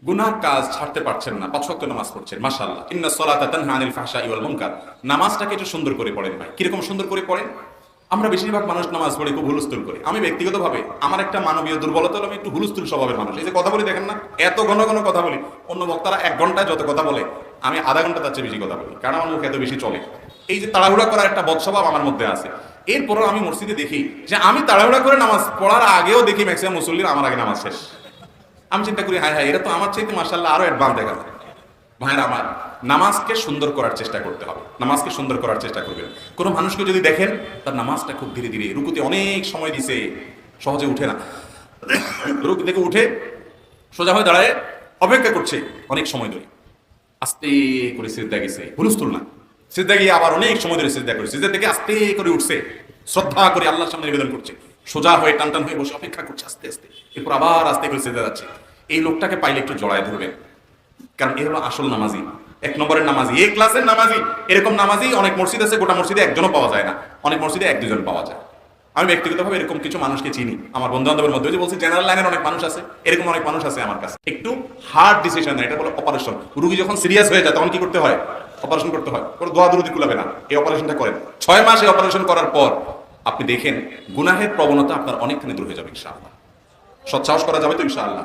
গুনাহ কাজ ছাড়তে পারছেন না, 5 ওয়াক্ত নামাজ পড়ছেন, মাশাআল্লাহ। ইন্নাস সালাতা তানহা আনিল ফাহশাই ওয়াল মুনকার। নামাজটাকে একটু সুন্দর করে পড়েন ভাই। কিরকম সুন্দর করে পড়েন? আমরা বেশিরভাগ মানুষ নামাজ পড়ে খুব হুলস্থুল করি। আমি ব্যক্তিগতভাবে আমার একটা মানবীয় দুর্বলতা হলো আমি একটু হুলস্থুল স্বভাবের মানুষ। এই যে কথা বলি দেখেন না, এত ঘন ঘন কথা বলি। অন্য বক্তারা 1 ঘন্টায় যত কথা বলে আমি আধা ঘন্টা তার চেয়ে বেশি কথা বলি, কারণ আমার মুখ এত বেশি চলে। এই যে তাড়াহুড়া করার একটা বদস্বভাব আমার মধ্যে আছে। এরপরও আমি মসজিদে দেখি যে আমি তাড়াহুড়া করে নামাজ পড়ার আগেও দেখি ম্যাক্সিমাম মুসল্লিরা আমার আগে নামাজ শেষ। আমি চিন্তা করি হায় হায়, এরা তো আমার চাইতে মাশাআল্লাহ আরো অ্যাডভান্স দেখা যায়। ভাইরা আমার, নামাজকে সুন্দর করার চেষ্টা করতে হবে। নামাজকে সুন্দর করার চেষ্টা করবেন। কোনো মানুষকে যদি দেখেন তার নামাজটা খুব ধীরে ধীরে, রুকুতে অনেক সময় দিছে, সহজে উঠে না, রুকু থেকে উঠে সোজা হয়ে দাঁড়ায় অপেক্ষা করছে অনেক সময় ধরে, আস্তে করে সিজদা গেছে, হুলস্থুল না, সিজদা গিয়ে আবার অনেক সময় ধরে সিজদা করে, সিজদা থেকে আস্তে করে উঠছে, শ্রদ্ধা করে আল্লাহর সামনে নিবেদন করছে, সোজা হয়ে টান টান হয়ে বসে অপেক্ষা করছে আস্তে আস্তে, এরপর আবার আস্তে করে সিজদা যাচ্ছে। এই লোকটাকে পাইলে একটু জড়ায় ধরবেন, কারণ এ হলো আসল নামাজি, 1 নম্বরের নামাজি, এ ক্লাসের নামাজি। এরকম নামাজি অনেক মসজিদ আছে, গোটা মসজিদে একজনও পাওয়া যায় না, অনেক মসজিদে 1-2 জন পাওয়া যায়। আমি ব্যক্তিগতভাবে এরকম কিছু মানুষকে চিনি আমার বন্ধু বান্ধবের মধ্যে, যে বলছি জেনারেল লাইনের অনেক মানুষ আছে, এরকম অনেক মানুষ আছে আমার কাছে। একটু হার্ড ডিসিশন, এটা বলে অপারেশন। রুগী যখন সিরিয়াস হয়ে যায় তখন কি করতে হয়? অপারেশন করতে হয়। কোনো দোয়া দুরুদি কুলাবে না, এই অপারেশনটা করেন। 6 মাস এই অপারেশন করার পর আপনি দেখেন গুনাহের প্রবণতা আপনার অনেকখানি দূর হয়ে যাবে ইনশাআল্লাহ। সৎ সাহস করা যাবে তো ইনশাআল্লাহ?